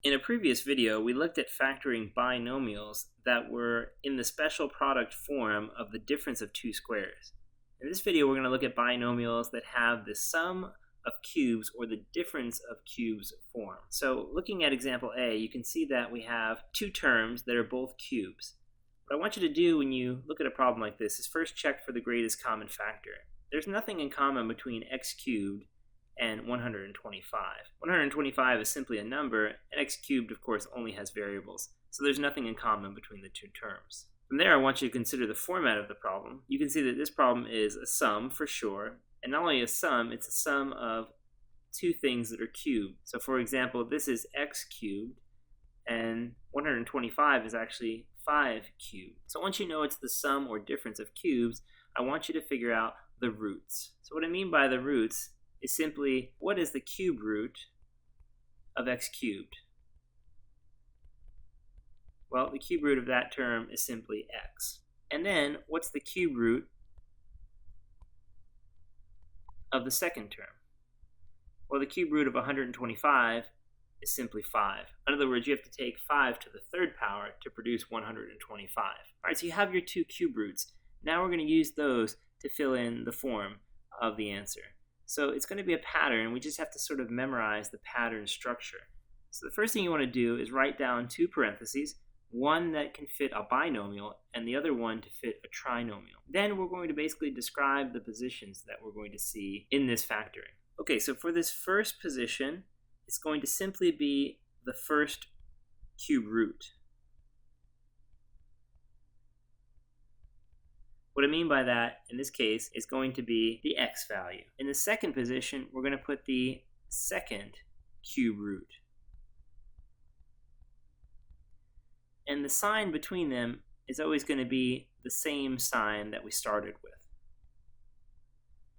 In a previous video, we looked at factoring binomials that were in the special product form of the difference of two squares. In this video, we're going to look at binomials that have the sum of cubes or the difference of cubes form. So looking at example A, you can see that we have two terms that are both cubes. What I want you to do when you look at a problem like this is first check for the greatest common factor. There's nothing in common between x cubed and 125. 125 is simply a number, and x cubed, of course, only has variables. So there's nothing in common between the two terms. From there, I want you to consider the format of the problem. You can see that this problem is a sum for sure, and not only a sum, it's a sum of two things that are cubed. So for example, this is x cubed, and 125 is actually 5 cubed. So once you know it's the sum or difference of cubes, I want you to figure out the roots. So what I mean by the roots is simply, what is the cube root of x cubed? Well, the cube root of that term is simply x. And then, what's the cube root of the second term? Well, the cube root of 125 is simply 5. In other words, you have to take 5 to the third power to produce 125. All right, so you have your two cube roots. Now we're going to use those to fill in the form of the answer. So it's going to be a pattern. We just have to sort of memorize the pattern structure. So the first thing you want to do is write down two parentheses, one that can fit a binomial and the other one to fit a trinomial. Then we're going to basically describe the positions that we're going to see in this factoring. Okay, so for this first position, it's going to simply be the first cube root. What I mean by that, in this case, is going to be the x value. In the second position, we're going to put the second cube root. And the sign between them is always going to be the same sign that we started with.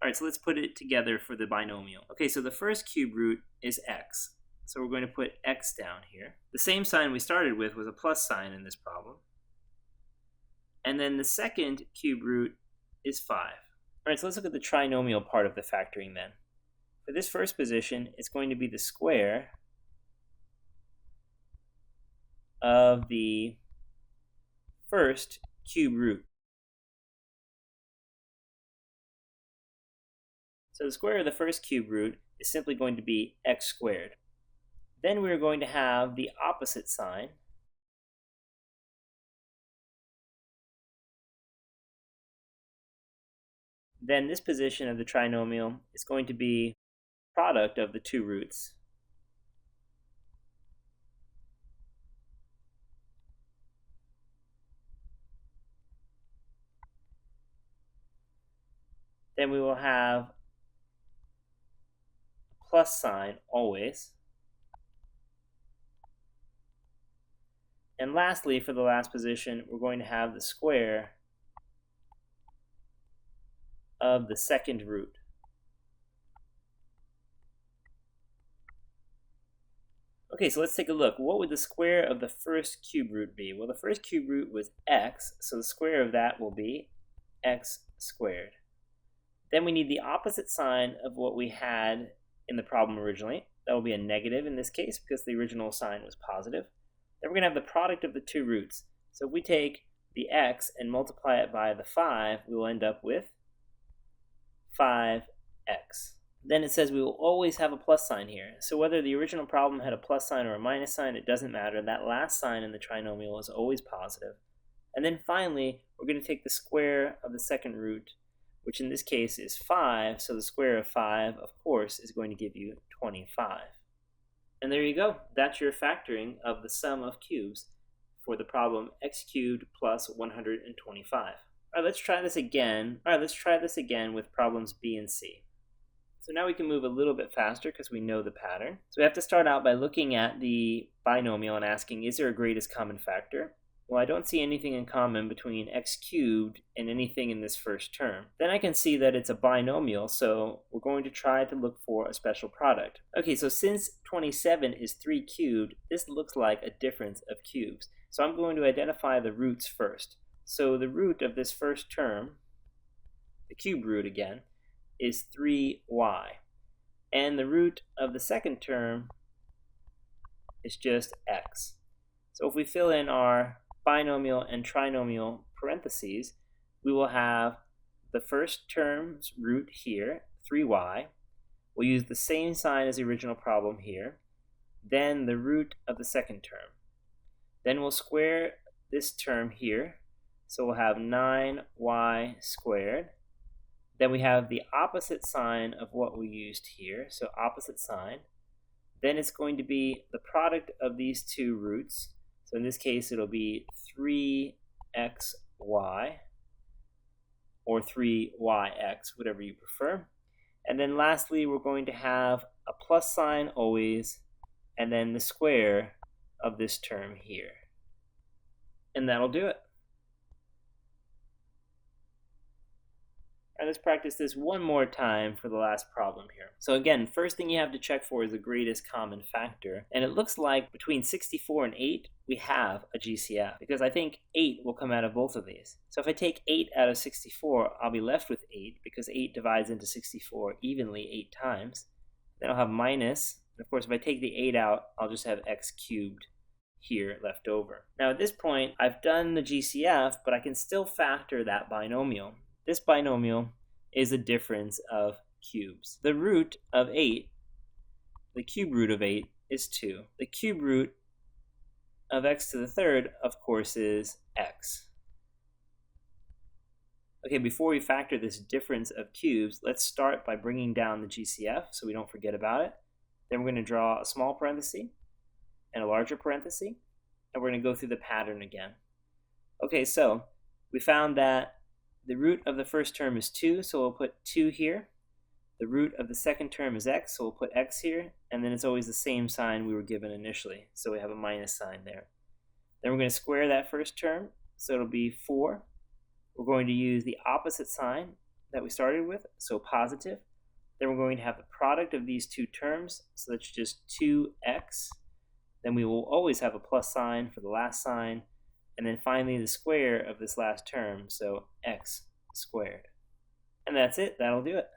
All right, so let's put it together for the binomial. Okay, so the first cube root is x. So we're going to put x down here. The same sign we started with was a plus sign in this problem. And then the second cube root is 5. All right, so let's look at the trinomial part of the factoring then. For this first position, it's going to be the square of the first cube root. So the square of the first cube root is simply going to be x squared. Then we're going to have the opposite sign. Then this position of the trinomial is going to be product of the two roots. Then we will have a plus sign always. And lastly, for the last position, we're going to have the square of the second root. Okay, so let's take a look. What would the square of the first cube root be? Well, the first cube root was x, so the square of that will be x squared. Then we need the opposite sign of what we had in the problem originally. That will be a negative in this case because the original sign was positive. Then we're going to have the product of the two roots. So if we take the x and multiply it by the 5, we will end up with 5x. Then it says we will always have a plus sign here. So whether the original problem had a plus sign or a minus sign, it doesn't matter. That last sign in the trinomial is always positive. And then finally, we're going to take the square of the second root, which in this case is 5. So the square of 5, of course, is going to give you 25. And there you go. That's your factoring of the sum of cubes for the problem x cubed plus 125. All right, let's try this again. All right, let's try this again with problems B and C. So now we can move a little bit faster because we know the pattern. So we have to start out by looking at the binomial and asking, is there a greatest common factor? Well, I don't see anything in common between x cubed and anything in this first term. Then I can see that it's a binomial, so we're going to try to look for a special product. Okay, so since 27 is 3 cubed, this looks like a difference of cubes. So I'm going to identify the roots first. So the root of this first term, the cube root again, is 3y. And the root of the second term is just x. So if we fill in our binomial and trinomial parentheses, we will have the first term's root here, 3y. We'll use the same sign as the original problem here. Then the root of the second term. Then we'll square this term here. So we'll have 9y squared. Then we have the opposite sign of what we used here, so opposite sign. Then it's going to be the product of these two roots. So in this case, it'll be 3xy or 3yx, whatever you prefer. And then lastly, we're going to have a plus sign always, and then the square of this term here. And that'll do it. All right, let's practice this one more time for the last problem here. So again, first thing you have to check for is the greatest common factor. And it looks like between 64 and 8, we have a GCF, because I think 8 will come out of both of these. So if I take 8 out of 64, I'll be left with 8, because 8 divides into 64 evenly 8 times. Then I'll have minus, and of course if I take the 8 out, I'll just have x cubed here left over. Now at this point, I've done the GCF, but I can still factor that binomial. This binomial is a difference of cubes. The root of 8, the cube root of 8 is 2. The cube root of x to the third, of course, is x. Okay, before we factor this difference of cubes, let's start by bringing down the GCF so we don't forget about it. Then we're going to draw a small parenthesis and a larger parenthesis, and we're going to go through the pattern again. Okay, so we found that the root of the first term is 2, so we'll put 2 here. The root of the second term is x, so we'll put x here, and then it's always the same sign we were given initially, so we have a minus sign there. Then we're going to square that first term, so it'll be 4. We're going to use the opposite sign that we started with, so positive. Then we're going to have the product of these two terms, so that's just 2x. Then we will always have a plus sign for the last sign, and then finally the square of this last term, so x squared. And that's it, that'll do it.